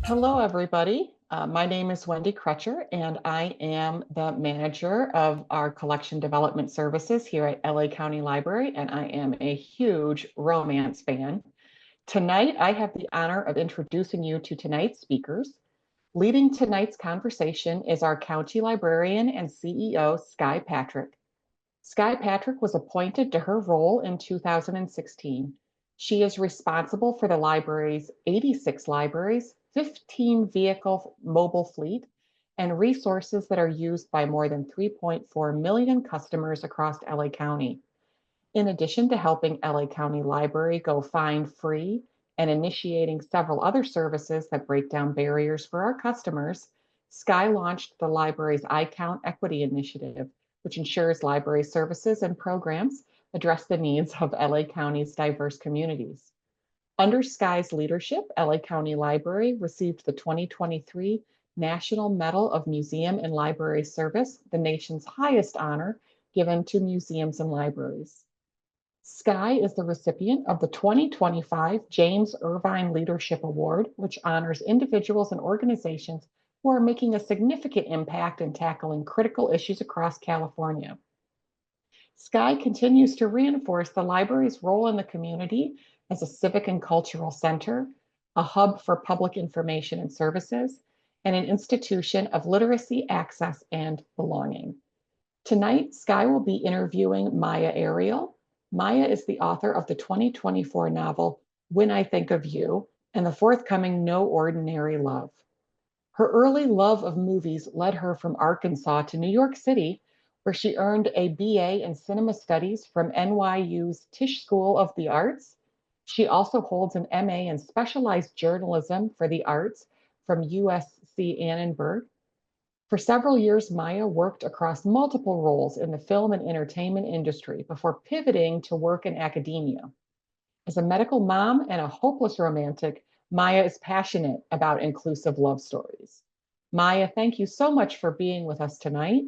Hello, everybody. My name is Wendy Crutcher, and I am the manager of our collection development services here at LA County Library, and I am a huge romance fan. Tonight, I have the honor of introducing you to tonight's speakers. Leading tonight's conversation is our County Librarian and CEO, Skye Patrick. Skye Patrick was appointed to her role in 2016. She is responsible for the library's 86 libraries, 15 vehicle mobile fleet, and resources that are used by more than 3.4 million customers across LA County. In addition to helping LA County Library go find free and initiating several other services that break down barriers for our customers, Skye launched the library's iCount Equity Initiative, which ensures library services and programs address the needs of LA County's diverse communities. Under Skye's leadership, LA County Library received the 2023 National Medal of Museum and Library Service, the nation's highest honor given to museums and libraries. Skye is the recipient of the 2025 James Irvine Leadership Award, which honors individuals and organizations who are making a significant impact in tackling critical issues across California. Skye continues to reinforce the library's role in the community as a civic and cultural center, a hub for public information and services, and an institution of literacy, access, and belonging. Tonight, Skye will be interviewing Myah Ariel. Myah is the author of the 2024 novel, When I Think of You, and the forthcoming No Ordinary Love. Her early love of movies led her from Arkansas to New York City, where she earned a BA in Cinema Studies from NYU's Tisch School of the Arts. She also holds an MA in Specialized Journalism for the Arts from USC Annenberg. For several years, Myah worked across multiple roles in the film and entertainment industry before pivoting to work in academia. As a medical mom and a hopeless romantic, Myah is passionate about inclusive love stories. Myah, thank you so much for being with us tonight.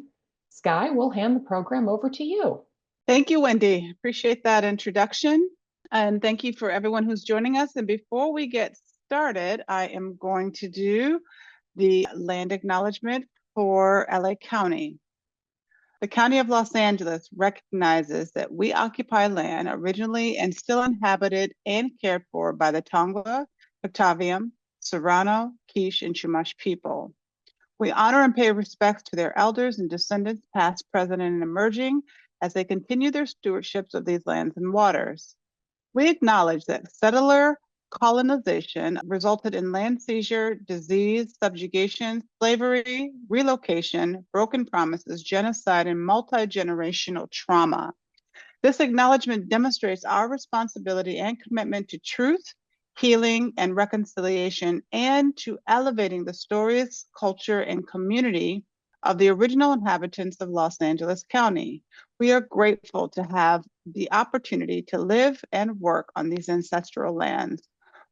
Skye, we'll hand the program over to you. Thank you, Wendy. Appreciate that introduction. And thank you for everyone who's joining us. And before we get started, I am going to do the land acknowledgement for LA County. The County of Los Angeles recognizes that we occupy land originally and still inhabited and cared for by the Tongva, Octaviam, Serrano, Quiche, and Chumash people. We honor and pay respects to their elders and descendants, past, present, and emerging, as they continue their stewardships of these lands and waters. We acknowledge that settler colonization resulted in land seizure, disease, subjugation, slavery, relocation, broken promises, genocide, and multi-generational trauma. This acknowledgement demonstrates our responsibility and commitment to truth, healing, and reconciliation, and to elevating the stories, culture, and community of the original inhabitants of Los Angeles County. We are grateful to have the opportunity to live and work on these ancestral lands.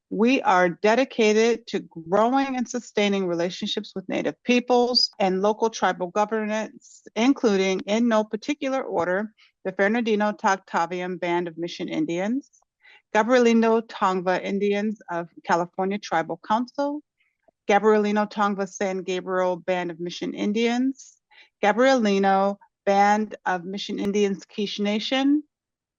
We are dedicated to growing and sustaining relationships with Native peoples and local tribal governance, including, in no particular order, the Fernandino Toctavian Band of Mission Indians, Gabrielino Tongva Indians of California Tribal Council, Gabrielino Tongva San Gabriel Band of Mission Indians, Gabrielino Band of Mission Indians Quiche Nation,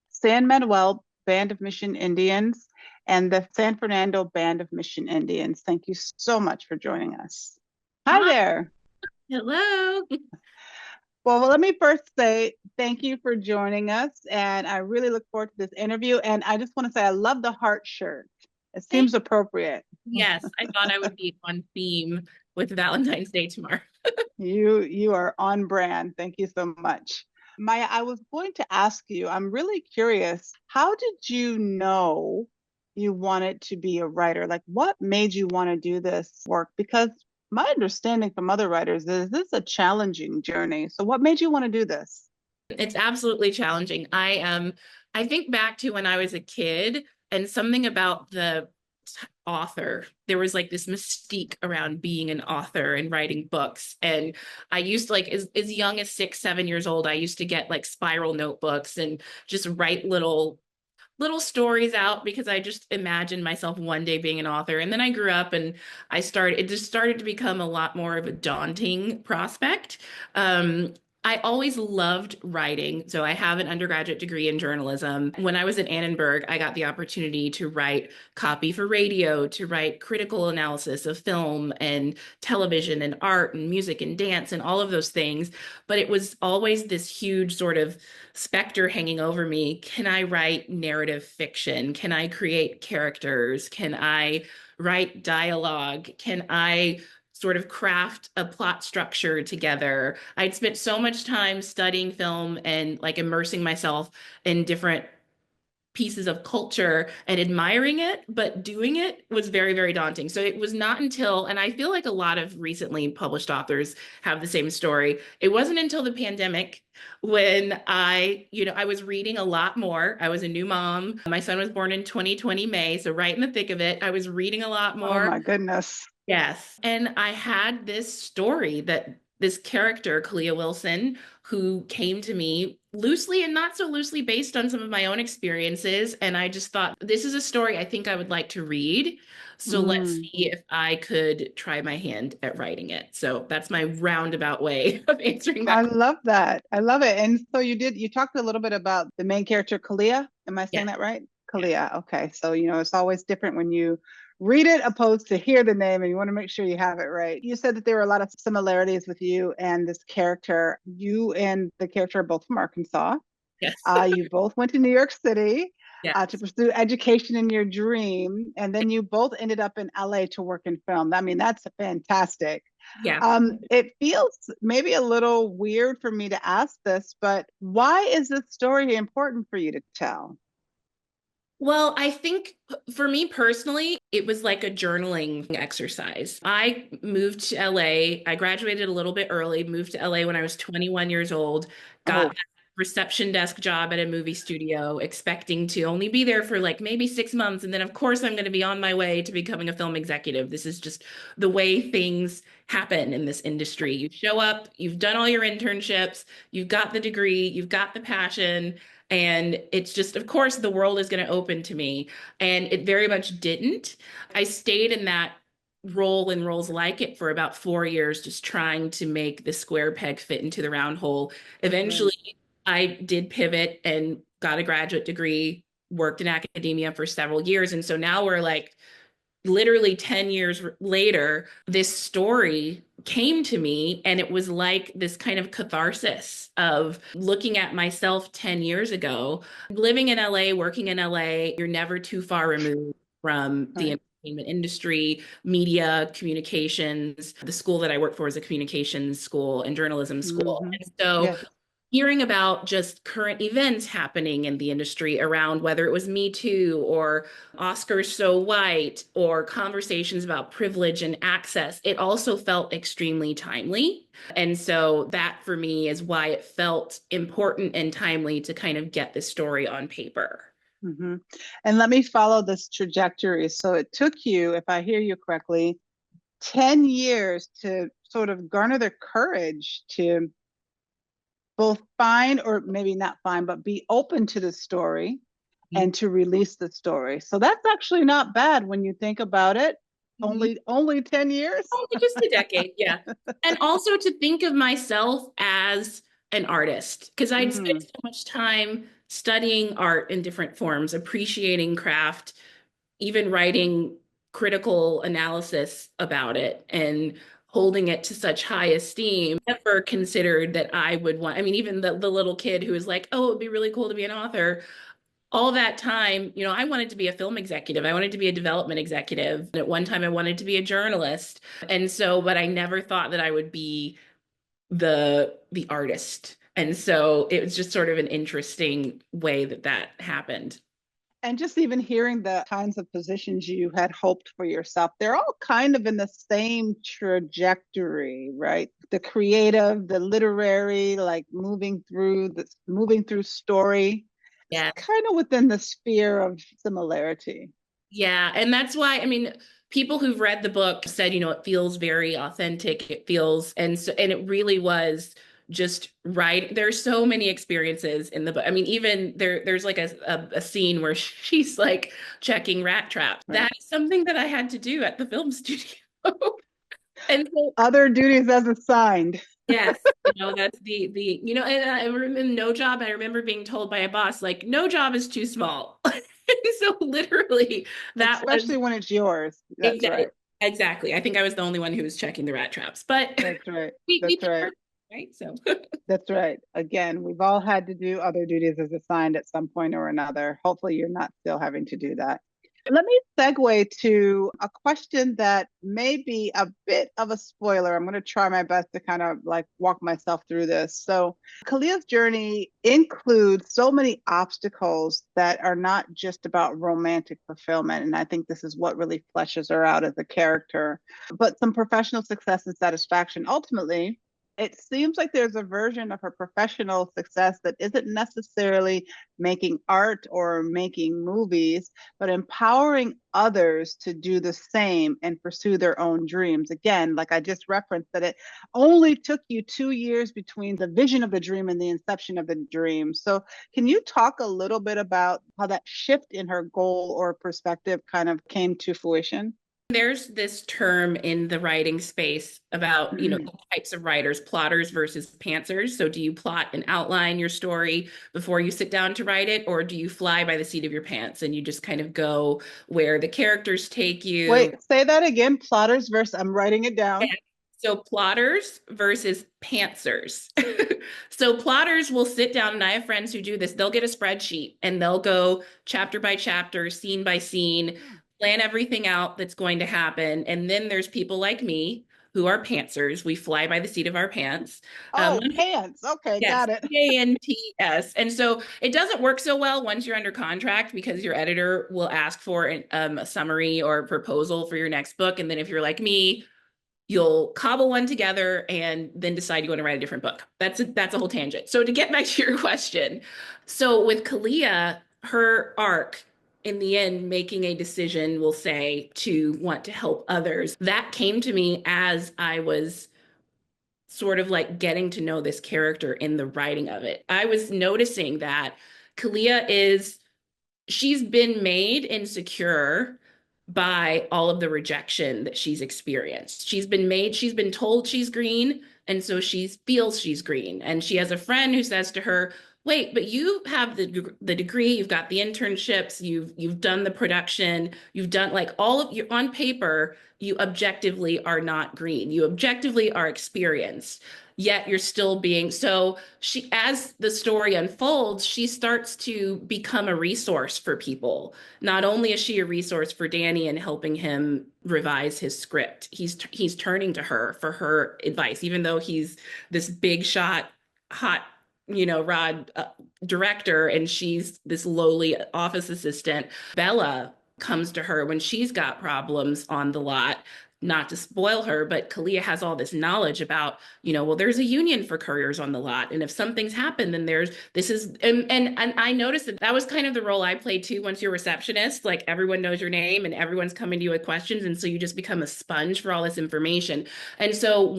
San Manuel Band of Mission Indians, and the San Fernando Band of Mission Indians. Thank you so much for joining us. Hi there. Hello. Well, let me first say thank you for joining us, and I really look forward to this interview. And I just want to say I love the heart shirt. It seems appropriate. Yes, I thought I would be on theme with Valentine's Day tomorrow. You are on brand. Thank you so much. Myah, I was going to ask you, I'm really curious, how did you know you wanted to be a writer? Like, what made you want to do this work? Because my understanding from other writers is this is a challenging journey. So what made you want to do this? It's absolutely challenging. I think back to when I was a kid and something about the author. There was like this mystique around being an author and writing books. And I used to, like, as young as 6, 7 years old, I used to get like spiral notebooks and just write little little stories out because I just imagined myself one day being an author. And then I grew up and it just started to become a lot more of a daunting prospect. I always loved writing. So I have an undergraduate degree in journalism. When I was at Annenberg, I got the opportunity to write copy for radio, to write critical analysis of film and television and art and music and dance and all of those things. But it was always this huge sort of specter hanging over me. Can I write narrative fiction? Can I create characters? Can I write dialogue? Can I sort of craft a plot structure together? I'd spent so much time studying film and like immersing myself in different pieces of culture and admiring it, but doing it was very, very daunting. So it was not until, and I feel like a lot of recently published authors have the same story. It wasn't until the pandemic when I was reading a lot more. I was a new mom. My son was born in 2020 May, so right in the thick of it. I was reading a lot Oh more. my goodness. Yes. And I had this story that this character, Kaliya Wilson, who came to me loosely and not so loosely based on some of my own experiences. And I just thought, this is a story I think I would like to read. So let's see if I could try my hand at writing it. So that's my roundabout way of answering that I question. love that. I love it. And so you talked a little bit about the main character, Kaliya. Am I saying Yeah. that right? Kaliya. Okay. So, it's always different when you read it opposed to hear the name, and you want to make sure you have it right. You said that there were a lot of similarities with you and this character. You and the character are both from Arkansas. Yes. You both went to New York City Yeah. to pursue education in your dream. And then you both ended up in LA to work in film. I mean, that's fantastic. Yeah. It feels maybe a little weird for me to ask this, but why is this story important for you to tell? Well, I think for me personally, it was like a journaling exercise. I moved to LA. I graduated a little bit early, moved to LA when I was 21 years old, got Oh, a reception desk job at a movie studio, expecting to only be there for like maybe 6 months. And then, of course, I'm going to be on my way to becoming a film executive. This is just the way things happen in this industry. You show up, you've done all your internships, you've got the degree, you've got the passion. And it's just, of course, the world is going to open to me. And it very much didn't. I stayed in that role and roles like it for about 4 years, just trying to make the square peg fit into the round hole. right. Eventually, I did pivot and got a graduate degree, worked in academia for several years. And so now we're like literally 10 years later, this story came to me, and it was like this kind of catharsis of looking at myself 10 years ago, living in LA, working in LA. You're never too far removed from the Right. entertainment industry, media, communications. The school that I work for is a communications school and journalism school. Mm-hmm. And so Yes. hearing about just current events happening in the industry around whether it was Me Too or Oscars So White or conversations about privilege and access, it also felt extremely timely. And so that for me is why it felt important and timely to kind of get this story on paper. Mm-hmm. And let me follow this trajectory. So it took you, if I hear you correctly, 10 years to sort of garner the courage to both find, or maybe not find, but be open to the story and to release the story. So that's actually not bad when you think about it. Mhm. Only 10 years. Only just a decade, yeah. And also to think of myself as an artist, because I'd spent Mm, so much time studying art in different forms, appreciating craft, even writing critical analysis about it and holding it to such high esteem. Never considered that I would want, I mean, even the little kid who was like, oh, it would be really cool to be an author. All that time, I wanted to be a film executive. I wanted to be a development executive. And at one time, I wanted to be a journalist. And so, but I never thought that I would be the artist. And so it was just sort of an interesting way that that happened. and just even hearing the kinds of positions you had hoped for yourself, they're all kind of in the same trajectory, right? The creative, the literary, like moving through story. It's Yeah. kind of within the sphere of similarity. Yeah. And that's why, I mean, people who've read the book said, it feels very authentic. It feels, and so, and it really was just right. There's so many experiences in the book. I mean, even there's like a scene where she's like checking rat traps. Right. That is something that I had to do at the film studio. And so, other duties as assigned. yes, that's the and I remember no job. I remember being told by a boss, like, no job is too small. So literally that Especially was when it's yours. That's exactly right. exactly. I think I was the only one who was checking the rat traps, but That's right. we That's did right. right. So That's right. Again, we've all had to do other duties as assigned at some point or another. Hopefully, you're not still having to do that. Let me segue to a question that may be a bit of a spoiler. I'm going to try my best to kind of like walk myself through this. So, Kaliya's journey includes so many obstacles that are not just about romantic fulfillment. And I think this is what really fleshes her out as a character, but some professional success and satisfaction. Ultimately, it seems like there's a version of her professional success that isn't necessarily making art or making movies, but empowering others to do the same and pursue their own dreams. Again, like I just referenced, that it only took you 2 years between the vision of the dream and the inception of the dream. So can you talk a little bit about how that shift in her goal or perspective kind of came to fruition? there's this term in the writing space about, types of writers, plotters versus pantsers. So do you plot and outline your story before you sit down to write it, or do you fly by the seat of your pants and you just kind of go where the characters take you? Wait, say that again. Plotters versus, I'm writing it down. So plotters versus pantsers. So plotters will sit down, and I have friends who do this. They'll get a spreadsheet and they'll go chapter by chapter, scene by scene, plan everything out that's going to happen. And then there's people like me who are pantsers. We fly by the seat of our pants. Oh, pants. Okay, Yes, got it. PANTS. And so it doesn't work so well once you're under contract, because your editor will ask for a summary or proposal for your next book. And then if you're like me, you'll cobble one together and then decide you want to write a different book. That's a whole tangent. So to get back to your question, so with Kaliya, her arc in the end, making a decision, we'll say, to want to help others, that came to me as I was sort of like getting to know this character in the writing of it. I was noticing that Kaliya she's been made insecure by all of the rejection that she's experienced. She's been told she's green, and so she feels she's green. And she has a friend who says to her, wait, but you have the degree, you've got the internships, you've done the production, you've done like all of your on paper, you objectively are not green. You objectively are experienced, yet you're still being so she as the story unfolds, she starts to become a resource for people. Not only is she a resource for Danny and helping him revise his script, he's turning to her for her advice, even though he's this big shot hot rod director and she's this lowly office assistant. Bella comes to her when she's got problems on the lot. Not to spoil her, but Kaliya has all this knowledge about, well, there's a union for couriers on the lot. And if something's happened, then and I noticed that was kind of the role I played too. Once you're a receptionist, like everyone knows your name and everyone's coming to you with questions. And so you just become a sponge for all this information. And so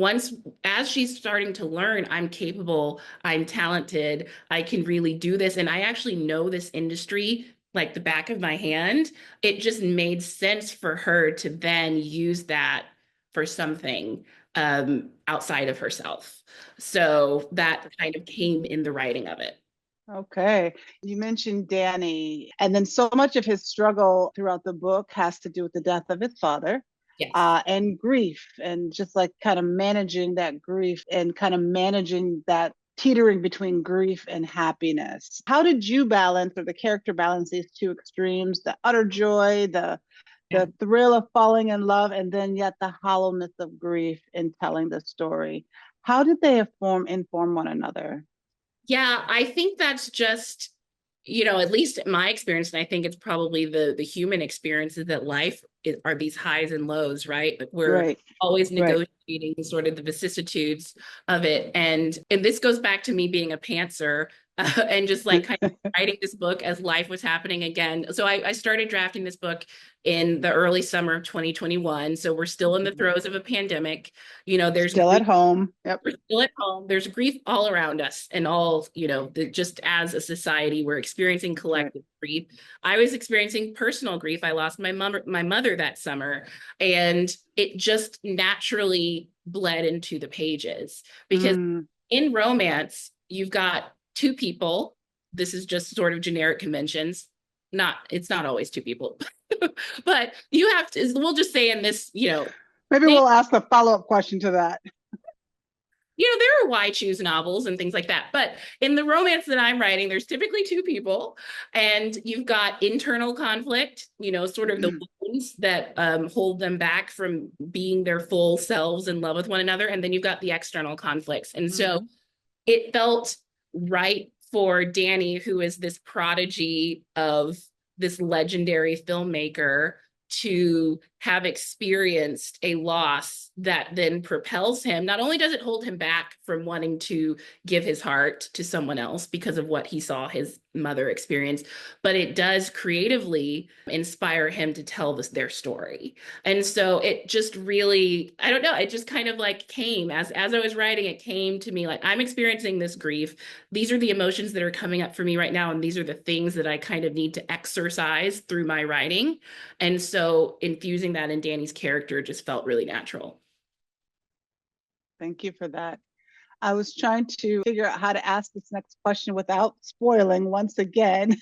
as she's starting to learn, I'm capable, I'm talented, I can really do this. And I actually know this industry like the back of my hand. It just made sense for her to then use that for something outside of herself. So that kind of came in the writing of it. Okay. You mentioned Danny, and then so much of his struggle throughout the book has to do with the death of his father. Yes. And grief, and just like kind of managing that grief and kind of managing that teetering between grief and happiness. How did you balance, or the character balance, these two extremes, the utter joy, the thrill of falling in love, and then yet the hollowness of grief in telling the story? How did they inform one another? Yeah, I think that's just, at least in my experience, and I think it's probably the human experience, is that life are these highs and lows, right? Like we're always negotiating sort of the vicissitudes of it. And this goes back to me being a pantser. and just like kind of writing this book as life was happening again. So I started drafting this book in the early summer of 2021. So we're still in the throes of a pandemic. There's still at home. Yep. We're still at home. There's grief all around us, and all, just as a society, we're experiencing collective grief. I was experiencing personal grief. I lost my mother that summer, and it just naturally bled into the pages because in romance, you've got two people. This is just sort of generic conventions. It's not always two people, but you have to, we'll just say in this, maybe we'll ask a follow-up question to that. There are why choose novels and things like that. But in the romance that I'm writing, there's typically two people, and you've got internal conflict, sort of the wounds that hold them back from being their full selves in love with one another. And then you've got the external conflicts. And so it felt right for Danny, who is this prodigy of this legendary filmmaker, to have experienced a loss that then propels him. Not only does it hold him back from wanting to give his heart to someone else because of what he saw his mother experience, but it does creatively inspire him to tell their story. And so it just really, I don't know, it just kind of like came as I was writing, it came to me like, I'm experiencing this grief. These are the emotions that are coming up for me right now. And these are the things that I kind of need to exercise through my writing. And so infusing that in Danny's character just felt really natural. Thank you for that. I was trying to figure out how to ask this next question without spoiling once again,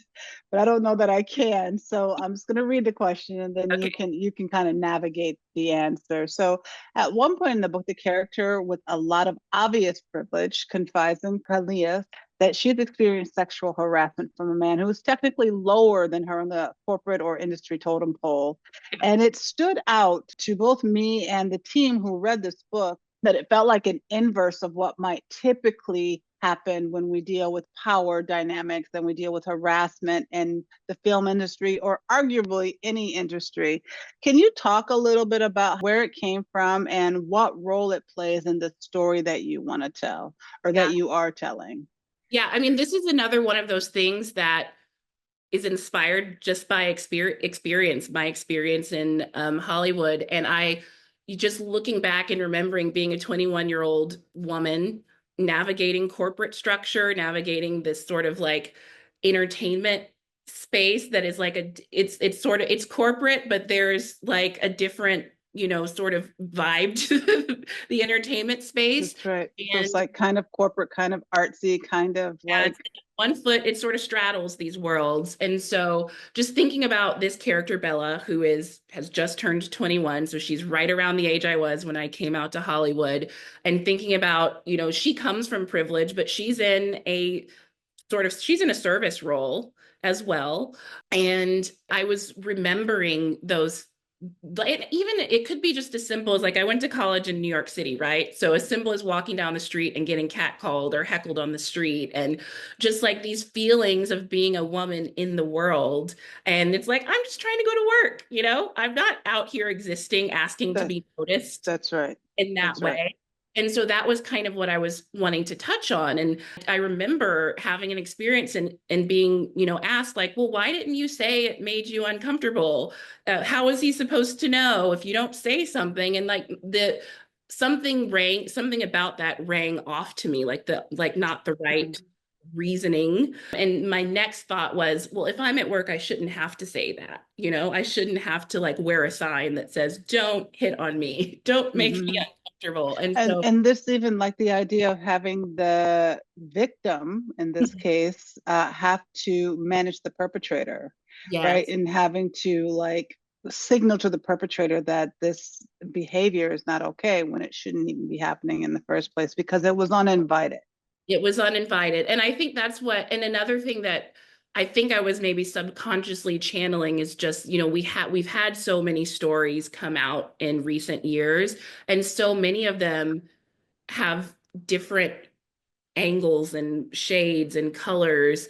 but I don't know that I can. So I'm just going to read the question, and then you can kind of navigate the answer. So at one point in the book, the character with a lot of obvious privilege confides in Kaliya that she's experienced sexual harassment from a man who is technically lower than her in the corporate or industry totem pole. And it stood out to both me and the team who read this book that it felt like an inverse of what might typically happen when we deal with power dynamics and we deal with harassment in the film industry, or arguably any industry. Can you talk a little bit about where it came from and what role it plays in the story that you want to tell, or that you are telling? Yeah, I mean, this is another one of those things that is inspired just by experience, my experience in Hollywood. And you just looking back and remembering being a 21-year-old woman, navigating corporate structure, navigating this sort of like entertainment space that is like it's corporate, but there's like a different, sort of vibe to the entertainment space. That's right. And so it's like kind of corporate, kind of artsy, kind of like one foot, it sort of straddles these worlds. And so just thinking about this character, Bella, who has just turned 21. So she's right around the age I was when I came out to Hollywood, and thinking about, she comes from privilege, but she's in a service role as well. And I was remembering those. It could be just as simple as like, I went to college in New York City, right? So as simple as walking down the street and getting catcalled or heckled on the street, and just like these feelings of being a woman in the world. And it's like, I'm just trying to go to work, I'm not out here existing, asking to be noticed. That's right. In that way. Right. And so that was kind of what I was wanting to touch on. And I remember having an experience and being, asked like, well, why didn't you say it made you uncomfortable? How is he supposed to know if you don't say something? And like something about that rang off to me, like not the right reasoning. And my next thought was, well, if I'm at work, I shouldn't have to say that, I shouldn't have to like wear a sign that says, don't hit on me, don't make me uncomfortable. And this, even like the idea of having the victim in this case have to manage the perpetrator, right? And having to like signal to the perpetrator that this behavior is not okay when it shouldn't even be happening in the first place because it was uninvited. It was uninvited. And I think that's and another thing that I think I was maybe subconsciously channeling is just, we've had so many stories come out in recent years, and so many of them have different angles and shades and colors,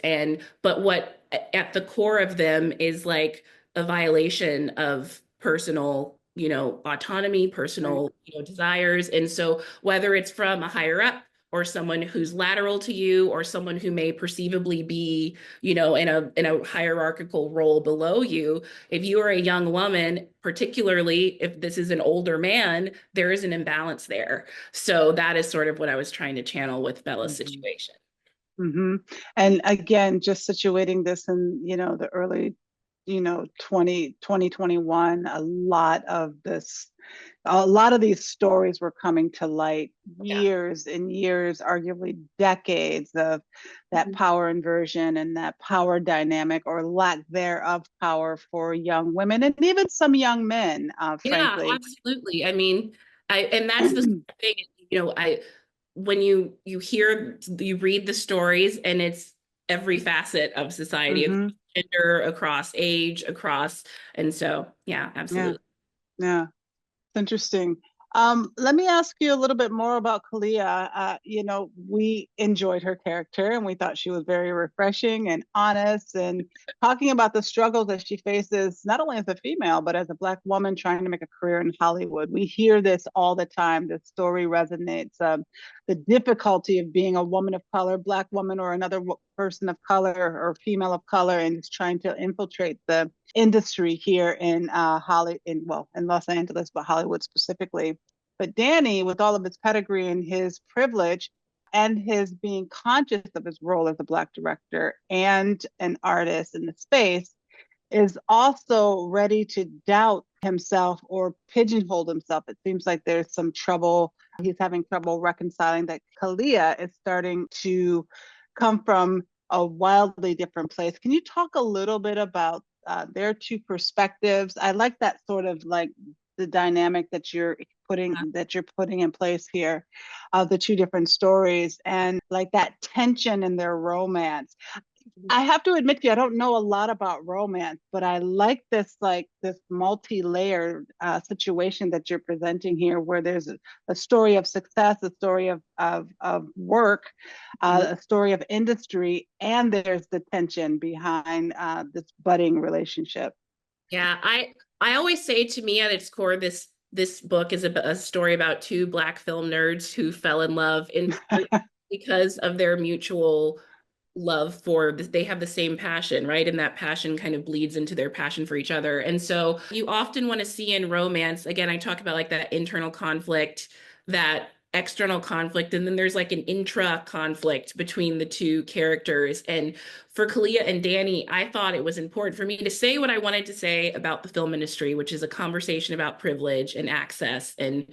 but what at the core of them is like a violation of personal, autonomy, personal, desires. And so whether it's from a higher up, or someone who's lateral to you, or someone who may perceivably be, in a hierarchical role below you. If you are a young woman, particularly if this is an older man, there is an imbalance there. So that is sort of what I was trying to channel with Bella's situation. And again, just situating this in, the early, 2021, a lot of these stories were coming to light, years and years, arguably decades of that power inversion and that power dynamic or lack thereof power for young women and even some young men, frankly. Yeah, absolutely. I mean, and that's the thing, when you read the stories, and it's every facet of society, across gender, across age, and so, yeah, absolutely. Yeah. It's interesting. Let me ask you a little bit more about Kaliya. We enjoyed her character and we thought she was very refreshing and honest, and talking about the struggles that she faces, not only as a female, but as a Black woman trying to make a career in Hollywood. We hear this all the time. This story resonates. The difficulty of being a woman of color, Black woman, or another person of color or female of color, and is trying to infiltrate the industry here in in Los Angeles, but Hollywood specifically. But Danny, with all of his pedigree and his privilege and his being conscious of his role as a Black director and an artist in the space, is also ready to doubt himself or pigeonhole himself. It seems like there's some trouble. He's having trouble reconciling that Kaliya is starting to come from a wildly different place. Can you talk a little bit about their two perspectives? I like that sort of like the dynamic that you're putting in place here of the two different stories, and like that tension in their romance. I have to admit to you, I don't know a lot about romance, but I like this multi-layered situation that you're presenting here, where there's a story of success, a story of work, a story of industry, and there's the tension behind this budding relationship. Yeah, I always say, to me, at its core, this book is a story about two Black film nerds who fell in love in because of their mutual love for they have the same passion, right? And that passion kind of bleeds into their passion for each other. And so you often want to see in romance, again, I talk about like that internal conflict, that external conflict, and then there's like an intra conflict between the two characters. And for Kaliya and Danny, I thought it was important for me to say what I wanted to say about the film industry, which is a conversation about privilege and access, and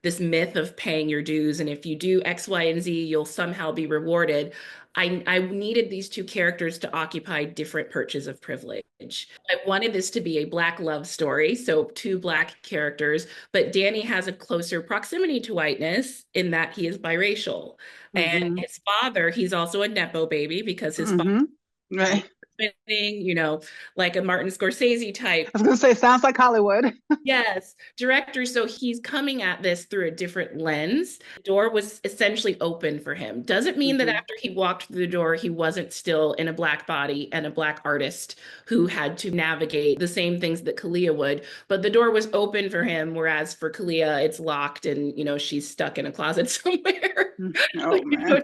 this myth of paying your dues, and if you do X, Y, and Z, you'll somehow be rewarded. I needed these two characters to occupy different perches of privilege. I wanted this to be a Black love story, so two Black characters, but Danny has a closer proximity to whiteness in that he is biracial. And his father, he's also a Nepo baby because his father, right, like a Martin Scorsese type. I was gonna say, sounds like Hollywood. Yes, director. So he's coming at this through a different lens. The door was essentially open for him. Doesn't mean that after he walked through the door, he wasn't still in a Black body and a Black artist who had to navigate the same things that Kaliya would. But the door was open for him, whereas for Kaliya, it's locked and, she's stuck in a closet somewhere. Oh, man.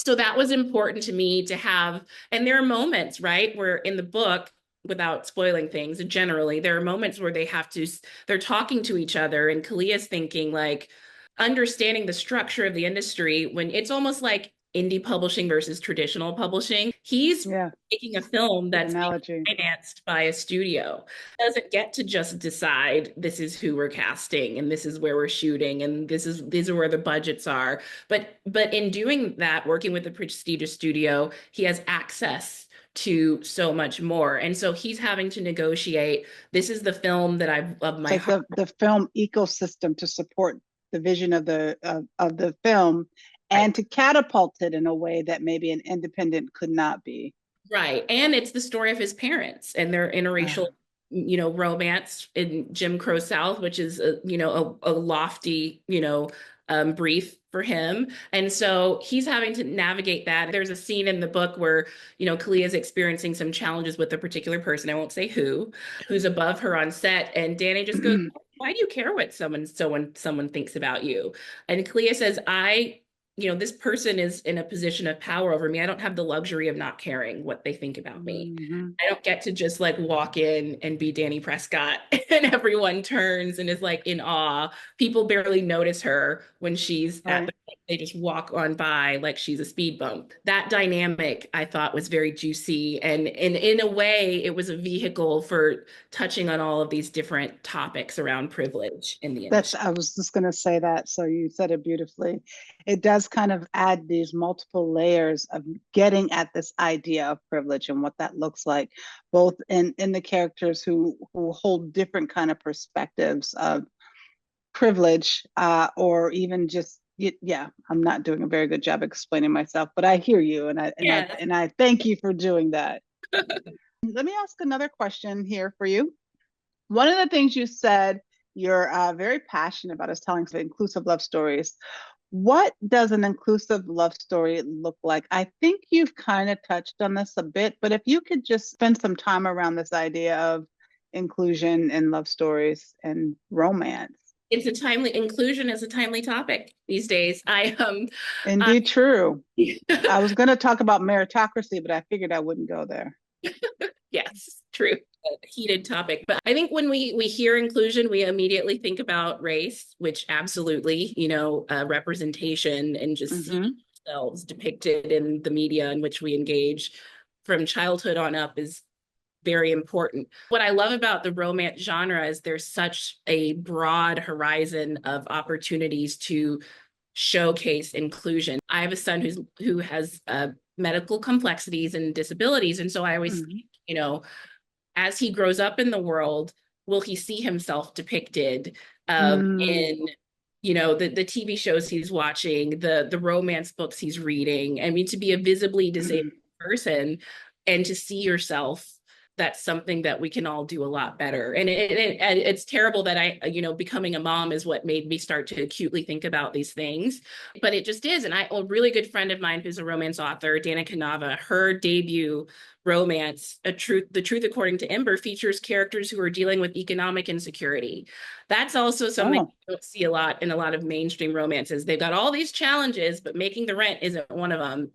So that was important to me to have. And there are moments, right, where in the book, without spoiling things, generally, there are moments where they're talking to each other, and Kaliya's thinking, like, understanding the structure of the industry when it's almost like indie publishing versus traditional publishing. He's making a film that's financed by a studio. Doesn't get to just decide this is who we're casting and this is where we're shooting and these are where the budgets are. But in doing that, working with a prestigious studio, he has access to so much more. And so he's having to negotiate. This is the film that the film ecosystem to support the vision of the film, and to catapult it in a way that maybe an independent could not be. Right. And it's the story of his parents and their interracial, romance in Jim Crow South, which is, a lofty, brief for him. And so he's having to navigate that. There's a scene in the book where, Kaliya is experiencing some challenges with a particular person, I won't say who's above her on set. And Danny just goes, why do you care what someone thinks about you? And Kaliya says, I this person is in a position of power over me. I don't have the luxury of not caring what they think about me. I don't get to just like walk in and be Danny Prescott and everyone turns and is like in awe. People barely notice her when she's at the, they just walk on by like she's a speed bump. That dynamic I thought was very juicy. And in a way, it was a vehicle for touching on all of these different topics around privilege in the industry. I was just going to say that. So you said it beautifully. It does kind of add these multiple layers of getting at this idea of privilege and what that looks like, both in the characters who hold different kind of perspectives of privilege, or even just, I'm not doing a very good job explaining myself, but I hear you, and I thank you for doing that. Let me ask another question here for you. One of the things you said you're very passionate about is telling inclusive love stories. What does an inclusive love story look like? I think you've kind of touched on this a bit, but if you could just spend some time around this idea of inclusion in love stories and romance. Inclusion is a timely topic these days. Indeed, true. I was going to talk about meritocracy, but I figured I wouldn't go there. Yes, true. A heated topic. But I think when we hear inclusion, we immediately think about race, which absolutely, representation and just seeing ourselves depicted in the media in which we engage from childhood on up is very important. What I love about the romance genre is there's such a broad horizon of opportunities to showcase inclusion. I have a son who has medical complexities and disabilities. And so I always, as he grows up in the world, will he see himself depicted in, the TV shows he's watching, the romance books he's reading? I mean, to be a visibly disabled person and to see yourself, that's something that we can all do a lot better. And it's terrible that becoming a mom is what made me start to acutely think about these things, but it just is. And a really good friend of mine who's a romance author, Dana Kanava, her debut romance, The Truth According to Ember, features characters who are dealing with economic insecurity. That's also something you don't see a lot in a lot of mainstream romances. They've got all these challenges, but making the rent isn't one of them.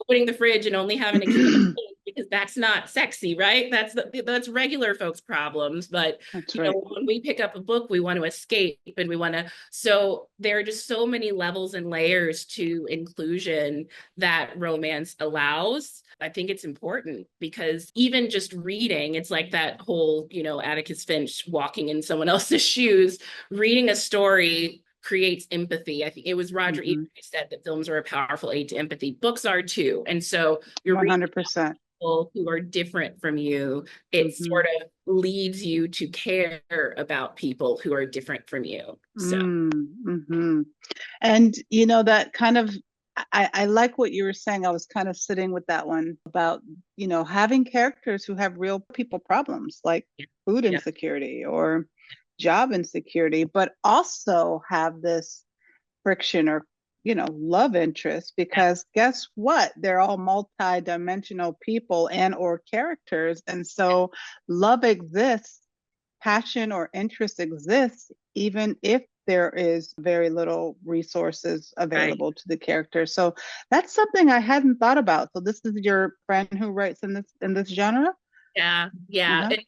Opening the fridge and only having a kid because that's not sexy, right? That's regular folks' problems. But when we pick up a book, we want to escape and we want to. So there are just so many levels and layers to inclusion that romance allows. I think it's important because even just reading, it's like that whole, Atticus Finch walking in someone else's shoes. Reading a story creates empathy. I think it was Roger Ebert who said that films are a powerful aid to empathy. Books are too. And so you're 100%. People who are different from you, it sort of leads you to care about people who are different from you. So, and that kind of, I like what you were saying. I was kind of sitting with that one about, having characters who have real people problems like food insecurity or job insecurity, but also have this friction or love interest, because guess what? They're all multi-dimensional people and or characters. And so love exists, passion or interest exists, even if there is very little resources available to the character. So that's something I hadn't thought about. So this is your friend who writes in this genre? Yeah. And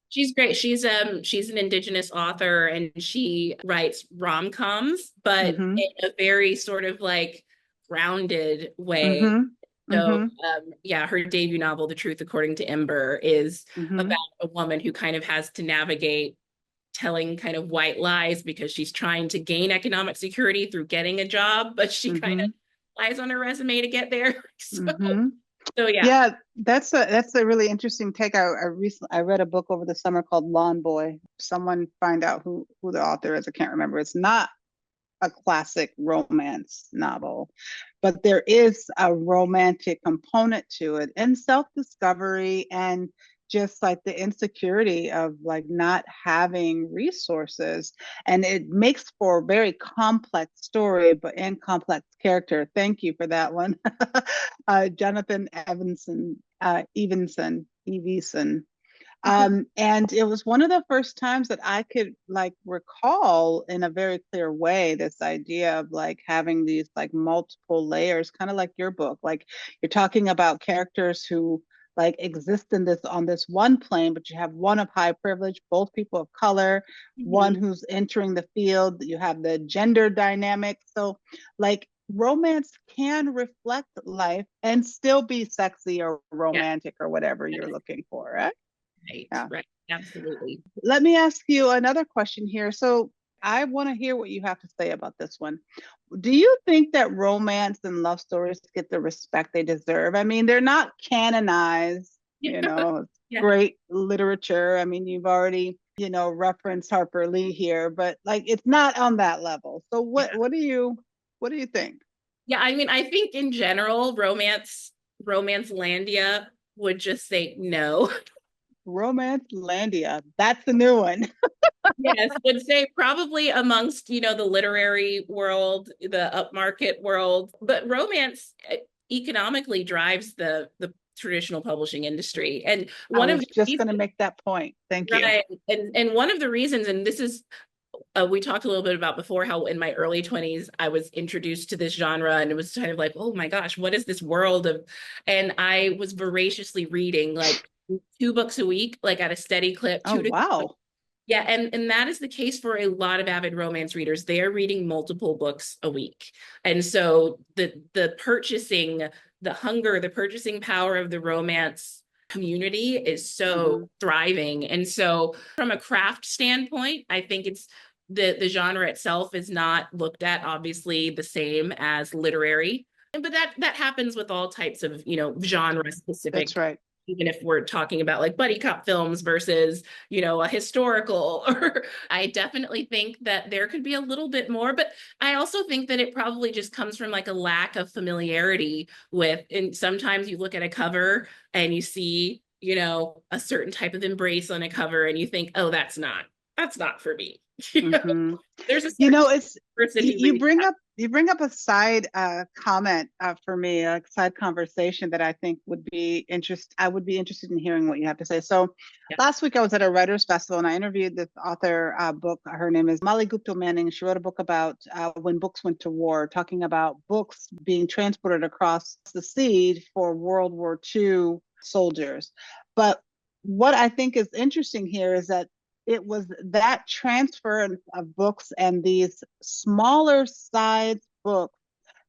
she's great. She's an Indigenous author and she writes rom-coms, but in a very sort of like grounded way. So her debut novel, The Truth According to Ember, is about a woman who kind of has to navigate telling kind of white lies because she's trying to gain economic security through getting a job, but she kind of lies on her resume to get there. So that's a really interesting take. I read a book over the summer called Lawn Boy. Someone find out who the author is. I can't remember. It's not a classic romance novel, but there is a romantic component to it and self-discovery and just like the insecurity of like not having resources. And it makes for a very complex story, but in complex character. Thank you for that one. Jonathan Evenson. And it was one of the first times that I could like recall in a very clear way this idea of like having these like multiple layers, kind of like your book. Like you're talking about characters who like exist in this on this one plane, but you have one of high privilege, both people of color, one who's entering the field, you have the gender dynamic. So like romance can reflect life and still be sexy or romantic or whatever you're looking for, right? Right, Yeah. right, absolutely. Let me ask you another question here. So I want to hear what you have to say about this one. Do you think that romance and love stories get the respect they deserve? I mean, they're not canonized, you know, Yeah. great literature. I mean, you've already, you know, referenced Harper Lee here, but like it's not on that level. So what do you think? Yeah, I mean, I think in general, romance landia would just say no. Romance Landia. That's the new one. Yes, would say probably amongst, the literary world, the upmarket world, but romance economically drives the traditional publishing industry. And one I of was the just going to reasons, make that point. Thank you. right, and one of the reasons, and this is we talked a little bit about before how in my early 20s I was introduced to this genre, and it was kind of like, oh my gosh, what is this world of, and I was voraciously reading like 2 books a week, like at a steady clip, Oh, two to wow. yeah, and that is the case for a lot of avid romance readers. They are reading multiple books a week. And so the purchasing, the hunger, the purchasing power of the romance community is so thriving. And so from a craft standpoint, I think it's the genre itself is not looked at obviously the same as literary. But that happens with all types of, genre That's specific, right. even if we're talking about like buddy cop films versus, a historical, or I definitely think that there could be a little bit more, but I also think that it probably just comes from like a lack of familiarity with, and sometimes you look at a cover and you see, a certain type of embrace on a cover and you think, oh, that's not for me. Mm-hmm. There's a You certain know, it's person who you reads bring that. up you bring up a side comment for me, a side conversation that I think I would be interested in hearing what you have to say. So Yeah. last week I was at a writers festival and I interviewed this author book. Her name is Molly Gupta Manning. She wrote a book about when books went to war, talking about books being transported across the sea for World War II soldiers. But what I think is interesting here is that it was that transfer of books and these smaller size books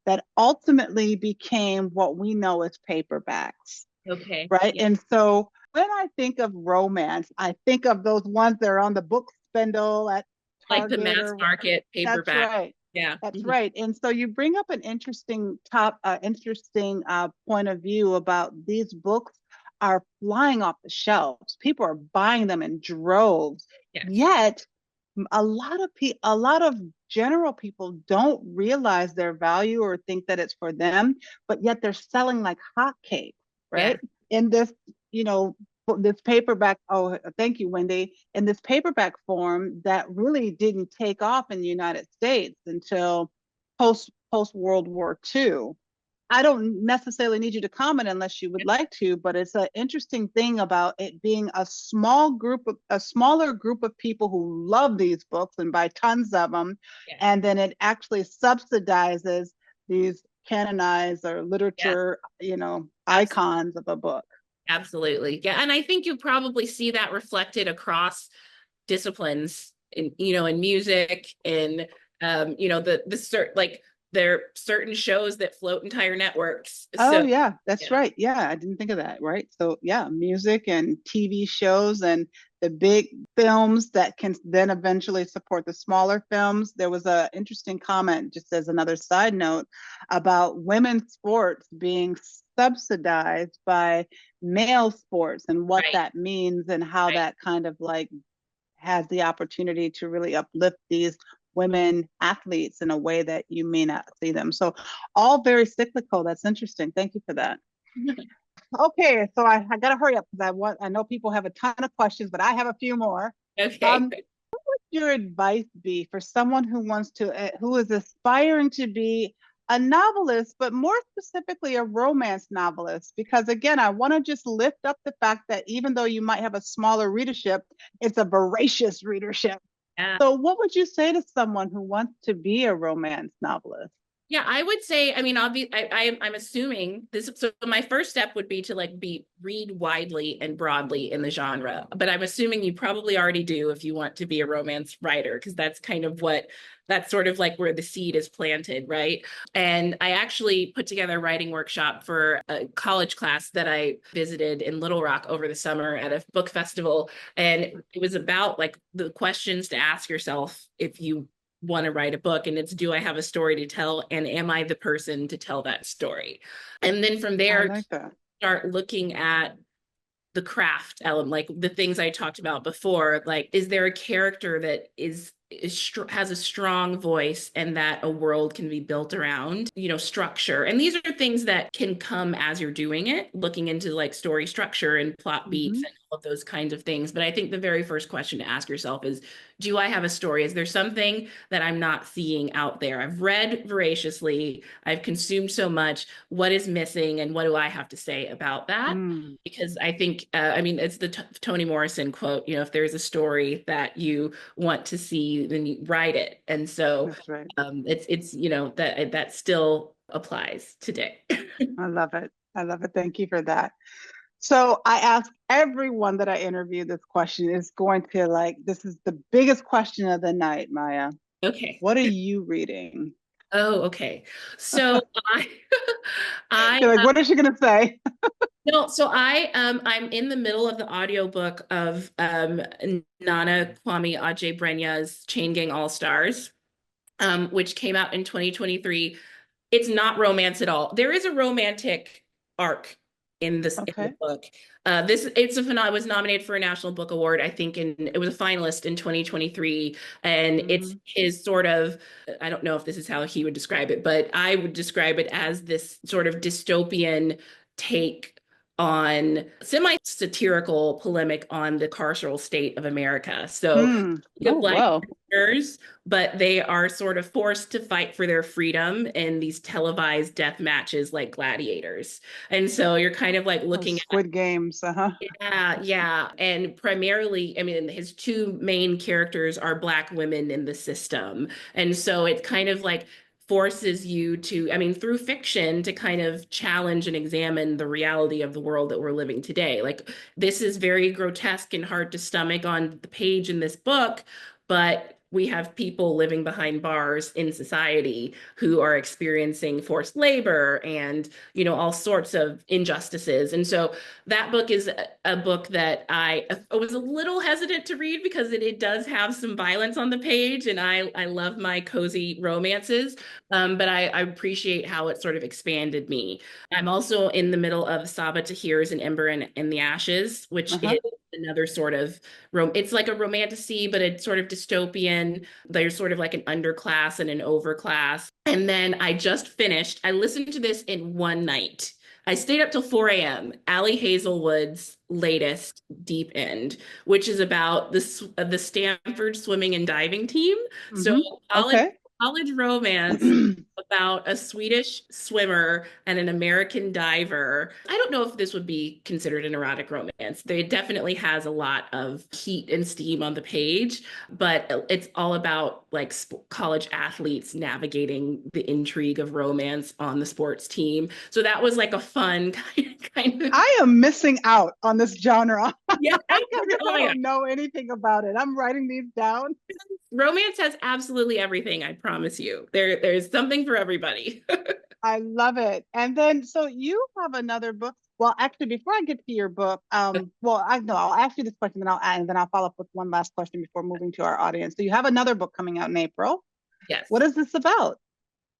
that ultimately became what we know as paperbacks, Okay. right? Yeah. And so when I think of romance, I think of those ones that are on the book spindle at Like the Target mass or market that's paperback. right. Yeah. That's Mhm. right. And so you bring up an interesting point of view about these books are flying off the shelves. People are buying them in droves. Yes. Yet a lot of general people don't realize their value or think that it's for them, but yet they're selling like hotcakes, Yeah. right? In this, you know, this paperback. Oh, thank you, Wendy. In this paperback form that really didn't take off in the United States until post World War II. I don't necessarily need you to comment unless you would like to, but it's an interesting thing about it being a smaller group of people who love these books and buy tons of them, Yes. and then it actually subsidizes these canonized or Yes. literature, icons of a book. Absolutely. Yeah. And I think you probably see that reflected across disciplines in music, in like there are certain shows that float entire networks. Oh So yeah, that's yeah. right. Yeah, I didn't think of that, right? So yeah, music and TV shows and the big films that can then eventually support the smaller films. There was a interesting comment, just as another side note, about women's sports being subsidized by male sports and what Right. that means and how Right. that kind of like has the opportunity to really uplift these women athletes in a way that you may not see them. So all very cyclical. That's interesting. Thank you for that. Okay, so I got to hurry up because I know people have a ton of questions, but I have a few more. Okay. What would your advice be for someone who is aspiring to be a novelist, but more specifically a romance novelist, because again, I want to just lift up the fact that even though you might have a smaller readership, it's a voracious readership. Yeah. So what would you say to someone who wants to be a romance novelist? Yeah, I would say, I mean, I'm assuming this, so my first step would be to like read widely and broadly in the genre, but I'm assuming you probably already do if you want to be a romance writer, because that's sort of like where the seed is planted, right? And I actually put together a writing workshop for a college class that I visited in Little Rock over the summer at a book festival. And it was about like the questions to ask yourself if you want to write a book, and it's, do I have a story to tell, and am I the person to tell that story? And then from there, start looking at the craft element, like the things I talked about before. Like, is there a character that has a strong voice and that a world can be built around, structure? And these are things that can come as you're doing it, looking into like story structure and plot beats and all of those kinds of things. But I think the very first question to ask yourself is, do I have a story? Is there something that I'm not seeing out there? I've read voraciously, I've consumed so much. What is missing, and what do I have to say about that? Because I think, it's the Toni Morrison quote, if there's a story that you want to see, then you write it. And so that's right. it's that still applies today. I love it. I love it. Thank you for that. So I ask everyone that I interview this question. Is going to this is the biggest question of the night, Myah. Okay. What are you reading? Oh, okay. So You're like, what is she gonna say? No, so I'm in the middle of the audiobook of Nana Kwame Adjei-Brenya's Chain Gang All Stars, which came out in 2023. It's not romance at all. There is a romantic arc in this in the book. It was nominated for a National Book Award, I think, and it was a finalist in 2023. And it's his sort of, I don't know if this is how he would describe it, but I would describe it as this sort of dystopian take on semi-satirical polemic on the carceral state of America. So Black prisoners, but they are sort of forced to fight for their freedom in these televised death matches like gladiators. And so you're kind of like looking Squid Games. Yeah. And primarily, his two main characters are Black women in the system. And so it kind of like forces you to, through fiction, to kind of challenge and examine the reality of the world that we're living today. Like, this is very grotesque and hard to stomach on the page in this book, but we have people living behind bars in society who are experiencing forced labor and, all sorts of injustices. And so that book is a book that I was a little hesitant to read because it does have some violence on the page, and I love my cozy romances. But I appreciate how it sort of expanded me. I'm also in the middle of Saba Tahir's An Ember in the Ashes, which is another sort of, it's like a romantasy, but it's sort of dystopian. There's sort of like an underclass and an overclass. And then I listened to this in one night. I stayed up till 4 a.m. Ali Hazelwood's latest Deep End, which is about the Stanford swimming and diving team. So college romance about a Swedish swimmer and an American diver. I don't know if this would be considered an erotic romance. It definitely has a lot of heat and steam on the page, but it's all about like college athletes navigating the intrigue of romance on the sports team. So that was like a fun kind of. I am missing out on this genre. Yeah, I don't know anything about it. I'm writing these down. Romance has absolutely everything, I promise you. There's something for everybody. I love it. And then, so you have another book. Well, actually, before I get to your book, I'll ask you this question, and then I'll follow up with one last question before moving to our audience. So you have another book coming out in April. Yes. What is this about?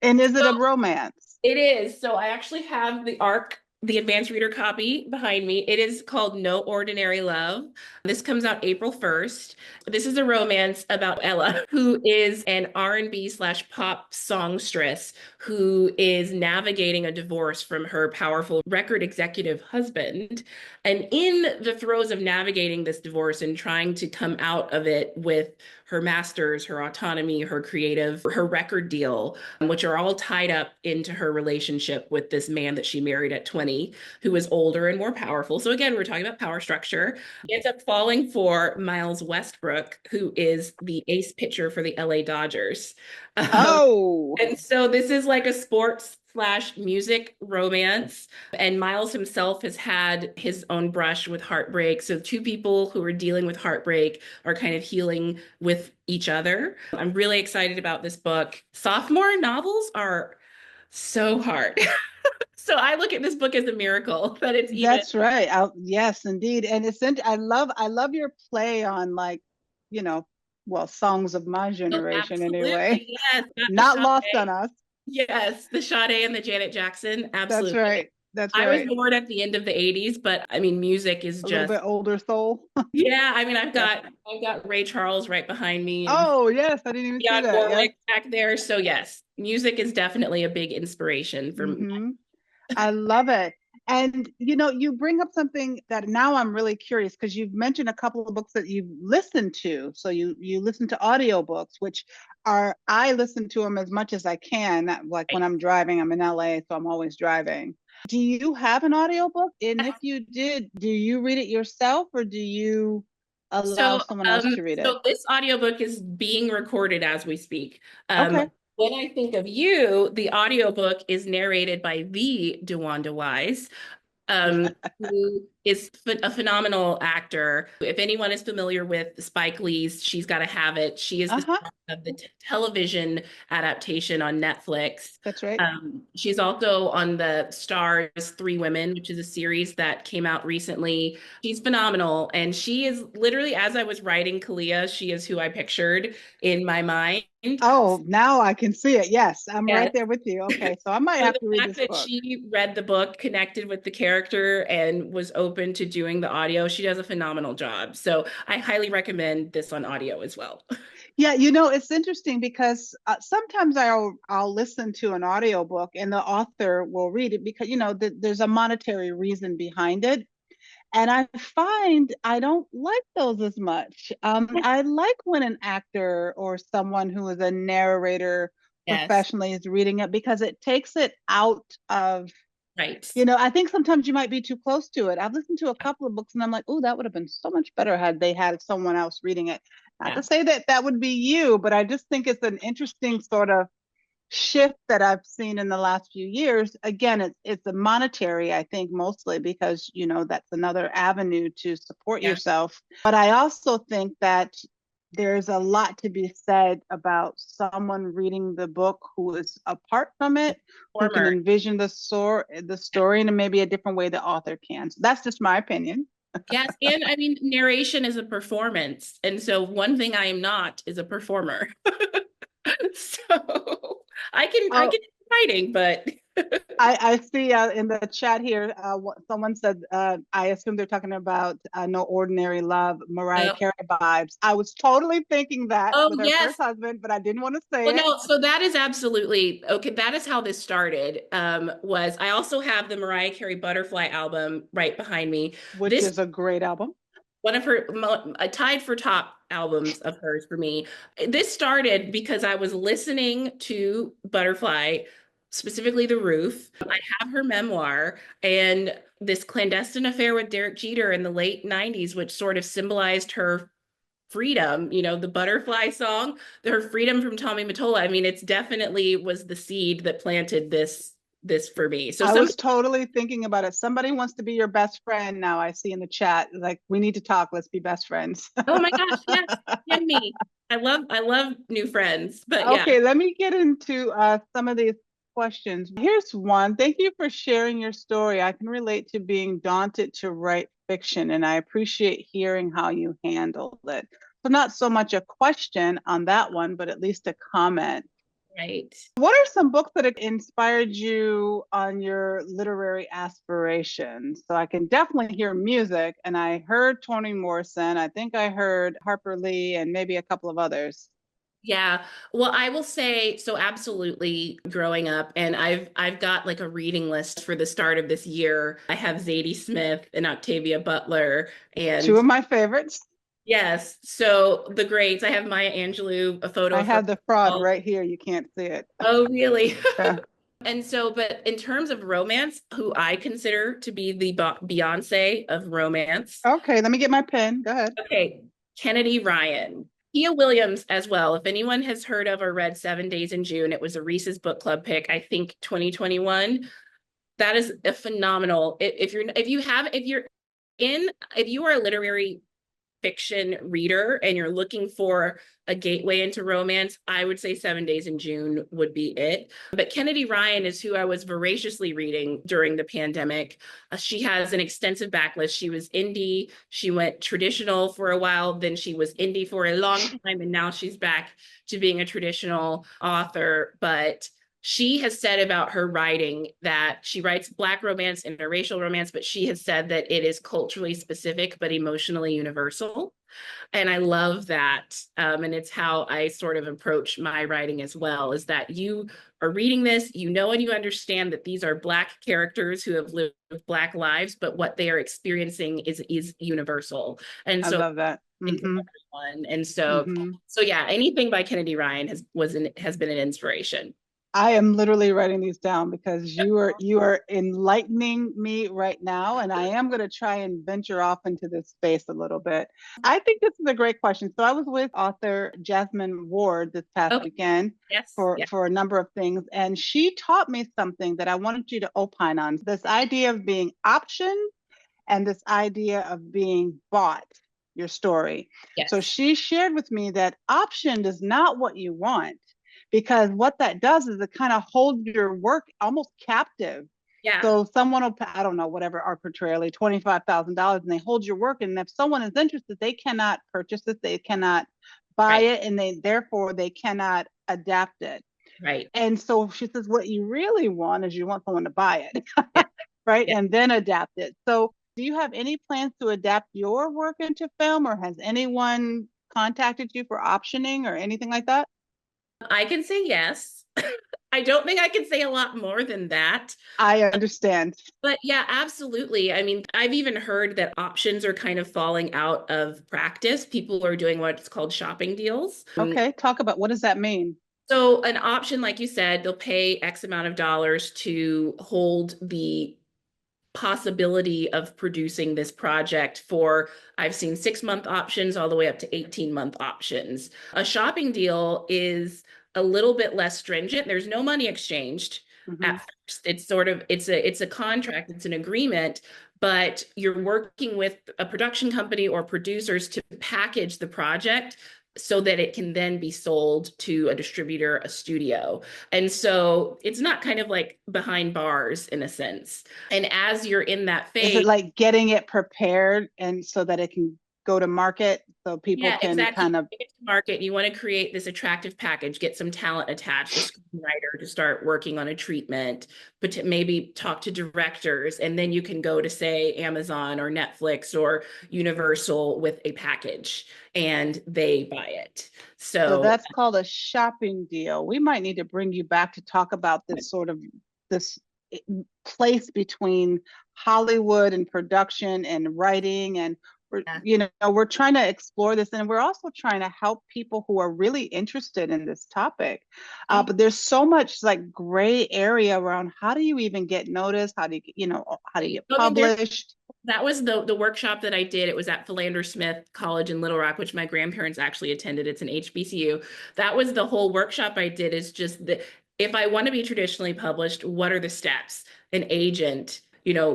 And is it a romance? It is. So I actually have the arc the advanced reader copy behind me. It is called No Ordinary Love. This comes out April 1st. This is a romance about Ella, who is an R&B slash pop songstress who is navigating a divorce from her powerful record executive husband. And in the throes of navigating this divorce and trying to come out of it with her masters, her autonomy, her creative, her record deal, which are all tied up into her relationship with this man that she married at 20, who is older and more powerful. So again, we're talking about power structure. He ends up falling for Miles Westbrook, who is the ace pitcher for the LA Dodgers. Oh, And so this is like a sports slash music romance. And Miles himself has had his own brush with heartbreak. So two people who are dealing with heartbreak are kind of healing with each other. I'm really excited about this book. Sophomore novels are so hard. So I look at this book as a miracle that it's even. that's right. Yes, indeed. And I love your play on, like, you know, well, songs of my Oh, generation anyway. absolutely, yes. Not lost on us. Yes, the Sade and the Janet Jackson, That's absolutely. right. That's I was right. born at the end of the 80s, but I mean, music is A little just, bit older soul. yeah, I mean, I've Yes. got Ray Charles right behind me and Oh, yes, I didn't even see Dionne that. Yes. Warwick back there. So yes, music is definitely a big inspiration for me. Hmm. I love it. And you bring up something that now I'm really curious, because you've mentioned a couple of books that you've listened to. So you listen to audiobooks, which I listen to them as much as I can. Like when I'm driving, I'm in LA, so I'm always driving. Do you have an audiobook? And if you did, do you read it yourself, or do you allow So, someone else to read it? so this audiobook is being recorded as we speak. Okay. When I think of you, the audiobook is narrated by the DeWanda Wise, who is a phenomenal actor. If anyone is familiar with Spike Lee's She's Gotta Have It, she is the Uh-huh. star of the television adaptation on Netflix. That's right. She's also on the Stars Three Women, which is a series that came out recently. She's phenomenal. And she is literally, as I was writing Kaliya, she is who I pictured in my mind. Oh, now I can see it. Yes, I'm Yes. right there with you. Okay, so I might So have the to read fact this that book. she read the book, connected with the character, and was open to doing the audio, she does a phenomenal job. So I highly recommend this on audio as well. Yeah, it's interesting because sometimes I'll listen to an audiobook and the author will read it because there's a monetary reason behind it. And I find I don't like those as much. I like when an actor or someone who is a narrator Yes, professionally is reading it, because it takes it out of, right. I think sometimes you might be too close to it. I've listened to a couple of books and I'm like, oh, that would have been so much better had they had someone else reading it. Not Yeah. to say that that would be you, but I just think it's an interesting sort of shift that I've seen in the last few years. Again, it's a monetary, I think, mostly because that's another avenue to support Yeah. yourself. But I also think that there's a lot to be said about someone reading the book who is apart from it, who can envision the story in maybe a different way the author can. So that's just my opinion. Yes, and I mean, narration is a performance, and so one thing I am not is a performer. So I can do writing, but I see in the chat here, someone said, I assume they're talking about No Ordinary Love, Myah Ariel vibes. I was totally thinking that with her yes. first husband, but I didn't want to say Well, it. no, so that is absolutely okay. That is how this started. Was I also have the Mariah Carey Butterfly album right behind me. Which is a great album. One of her tied for top albums of hers for me. This started because I was listening to Butterfly, specifically The Roof. I have her memoir and this clandestine affair with Derek Jeter in the late 90s, which sort of symbolized her freedom, the Butterfly song, her freedom from Tommy Mottola. I mean, it's definitely was the seed that planted this for me. So I was totally thinking about it. Somebody wants to be your best friend now. I see in the chat, like, we need to talk. Let's be best friends. Oh my gosh, yes, and me. I love new friends, but yeah. Okay, let me get into some of these questions. Here's one. Thank you for sharing your story. I can relate to being daunted to write fiction, and I appreciate hearing how you handled it. So not so much a question on that one, but at least a comment. Right. What are some books that have inspired you on your literary aspirations? So I can definitely hear music, and I heard Toni Morrison. I think I heard Harper Lee and maybe a couple of others. Yeah. Well, I will say so absolutely growing up, and I've got like a reading list for the start of this year. I have Zadie Smith and Octavia Butler Two and of my favorites. yes, so the greats. I have Maya Angelou, a photo I of her. have the fraud right here. You can't see it. Oh, really? Yeah. And so, but in terms of romance, who I consider to be the Beyonce of romance, Okay, let me get my pen. Go ahead. okay, Kennedy Ryan. Tia Williams as well. If anyone has heard of or read 7 Days in June, it was a Reese's book club pick, I think 2021. That is a phenomenal. If you are a literary fiction reader and you're looking for a gateway into romance, I would say 7 Days in June would be it. But Kennedy Ryan is who I was voraciously reading during the pandemic. She has an extensive backlist. She was indie, she went traditional for a while, then she was indie for a long time, and now she's back to being a traditional author. But she has said about her writing that she writes Black romance and interracial romance, but she has said that it is culturally specific but emotionally universal. And I love that. And it's how I sort of approach my writing as well, is that you are reading this, you know, and you understand that these are Black characters who have lived Black lives, but what they are experiencing is universal. And I so love that. Mm-hmm. everyone. And so, Mm-hmm. so yeah, anything by Kennedy Ryan has been an inspiration. I am literally writing these down because you are enlightening me right now, and I am going to try and venture off into this space a little bit. I think this is a great question. So I was with author Jasmine Ward this past weekend yes, for a number of things, and she taught me something that I wanted you to opine on. This idea of being optioned and this idea of being bought, your story. yes. So she shared with me that optioned is not what you want, because what that does is it kind of holds your work almost captive. Yeah. So someone will pay, I don't know, whatever arbitrarily, $25,000, and they hold your work. And if someone is interested, they cannot purchase it, they cannot buy it, and therefore they cannot adapt it. Right. And so she says, what you really want is you want someone to buy it, right? Yeah. And then adapt it. So do you have any plans to adapt your work into film, or has anyone contacted you for optioning or anything like that? I can say yes. I don't think I can say a lot more than that. I understand. But yeah, absolutely. I mean, I've even heard that options are kind of falling out of practice. People are doing what's called shopping deals. Okay, talk about, what does that mean? So an option, like you said, they'll pay X amount of dollars to hold the possibility of producing this project for, I've seen 6-month options all the way up to 18-month options. A shopping deal is a little bit less stringent. There's no money exchanged at first. It's sort of, it's a contract, it's an agreement, but you're working with a production company or producers to package the project so that it can then be sold to a distributor, a studio. And so it's not kind of like behind bars in a sense. And as you're in that phase— Is it like getting it prepared and so that it can go to market, so people can exactly. kind of get to market? You want to create this attractive package, get some talent attached, a screenwriter to start working on a treatment, but maybe talk to directors, and then you can go to, say, Amazon or Netflix or Universal with a package and they buy it. So that's called a shopping deal. We might need to bring you back to talk about this sort of this place between Hollywood and production and writing, and we're trying to explore this, and we're also trying to help people who are really interested in this topic. But there's so much like gray area around how do you even get noticed? How do you, how do you get published? That was the workshop that I did. It was at Philander Smith College in Little Rock, which my grandparents actually attended. It's an HBCU. That was the whole workshop I did, is just if I want to be traditionally published, what are the steps? An agent,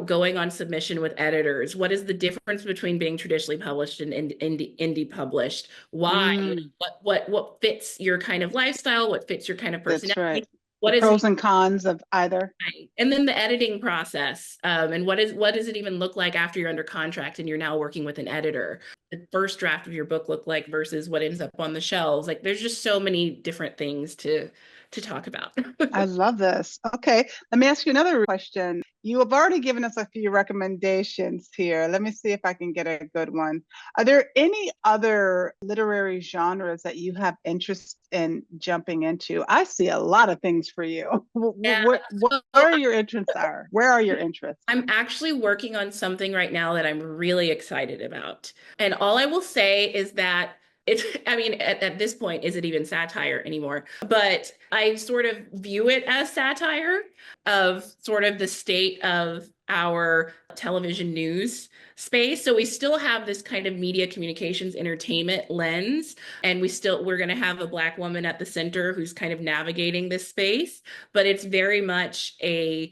going on submission with editors. What is the difference between being traditionally published and indie published? Why? What fits your kind of lifestyle? What fits your kind of personality? That's right. What is pros and cons of either? Right. And then the editing process, and what does it even look like after you're under contract and you're now working with an editor? the first draft of your book look like versus what ends up on the shelves. Like there's just so many different things to talk about. I love this. Okay, let me ask you another question. You have already given us a few recommendations here. Let me see if I can get a good one. Are there any other literary genres that you have interest in jumping into? I see a lot of things for you. Yeah, What are your interests are? Where are your interests? I'm actually working on something right now that I'm really excited about. And all I will say is that it's, I mean, at this point, is it even satire anymore? But I sort of view it as satire of sort of the state of our television news space. So we still have this kind of media communications entertainment lens, and we're going to have a Black woman at the center who's kind of navigating this space, but it's very much I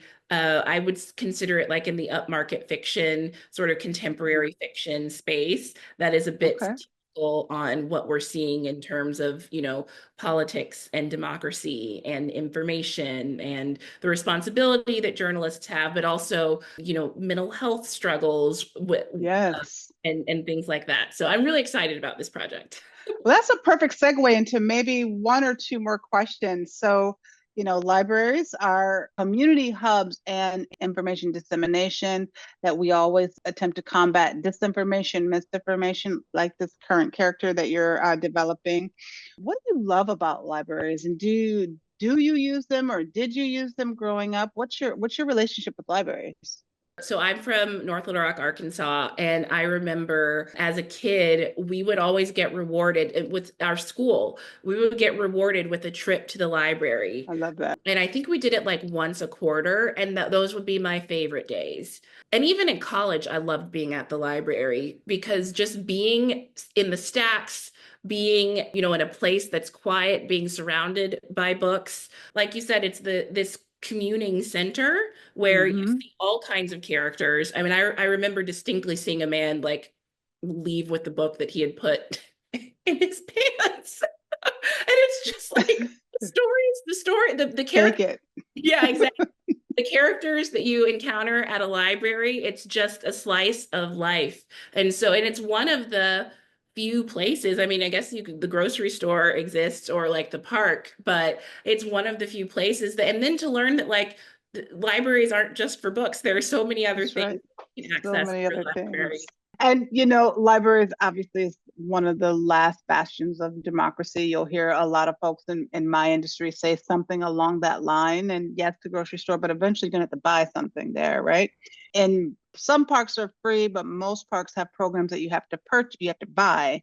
would consider it like in the upmarket fiction, sort of contemporary fiction space that is a bit Okay. satirical on what we're seeing in terms of, politics and democracy and information and the responsibility that journalists have, but also, mental health struggles Yes. and things like that. So I'm really excited about this project. Well, that's a perfect segue into maybe one or two more questions. So, libraries are community hubs and information dissemination that we always attempt to combat disinformation, misinformation, like this current character that you're developing. What do you love about libraries, and do you use them, or did you use them growing up? What's your relationship with libraries? So I'm from North Little Rock, Arkansas, and I remember as a kid, we would always get rewarded with our school. We would get rewarded with a trip to the library. I love that. And I think we did it like once a quarter, and those would be my favorite days. And even in college, I loved being at the library because just being in the stacks, being, in a place that's quiet, being surrounded by books. Like you said, it's this communing center where you see all kinds of characters. I mean, I remember distinctly seeing a man like leave with the book that he had put in his pants. And it's just like the character. Take it. Yeah, exactly. The characters that you encounter at a library, it's just a slice of life. And it's one of the few places. I mean, I guess the grocery store exists or like the park, but it's one of the few places and then to learn that like libraries aren't just for books. There are so many other That's things right. you can So access many through other library. things. And, libraries obviously is one of the last bastions of democracy. You'll hear a lot of folks in my industry say something along that line. And yes, the grocery store, but eventually you're going to have to buy something there, right? And some parks are free, but most parks have programs that you have to purchase, you have to buy.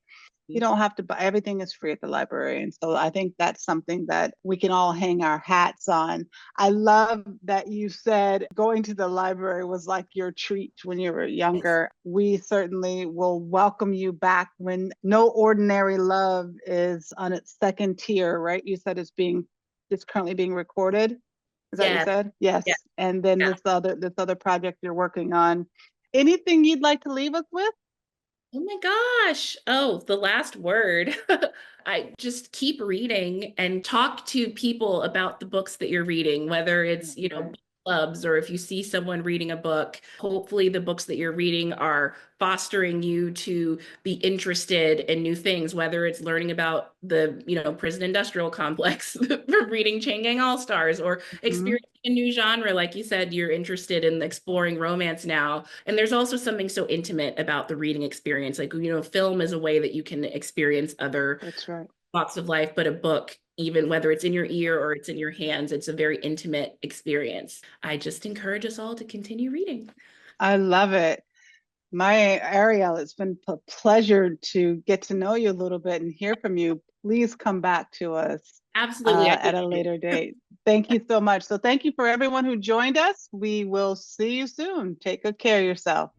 You don't have to buy, everything is free at the library. And so I think that's something that we can all hang our hats on. I love that you said going to the library was like your treat when you were younger. We certainly will welcome you back when No Ordinary Love is on its second tier, right? You said it's currently being recorded. Is that what you said? Yes. Yeah. And then this other project you're working on. Anything you'd like to leave us with? Oh my gosh. Oh, the last word. I just keep reading and talk to people about the books that you're reading, whether it's, book clubs or if you see someone reading a book. Hopefully the books that you're reading are fostering you to be interested in new things, whether it's learning about the, prison industrial complex from reading Chain Gang All-Stars or experiencing a new genre. Like you said, you're interested in exploring romance now. And there's also something so intimate about the reading experience. Like, film is a way that you can experience other walks of life, but a book, even whether it's in your ear or it's in your hands, it's a very intimate experience. I just encourage us all to continue reading. I love it. Myah Ariel, it's been a pleasure to get to know you a little bit and hear from you. Please come back to us Absolutely. at a later date. Thank you so much. So thank you for everyone who joined us. We will see you soon. Take good care of yourself.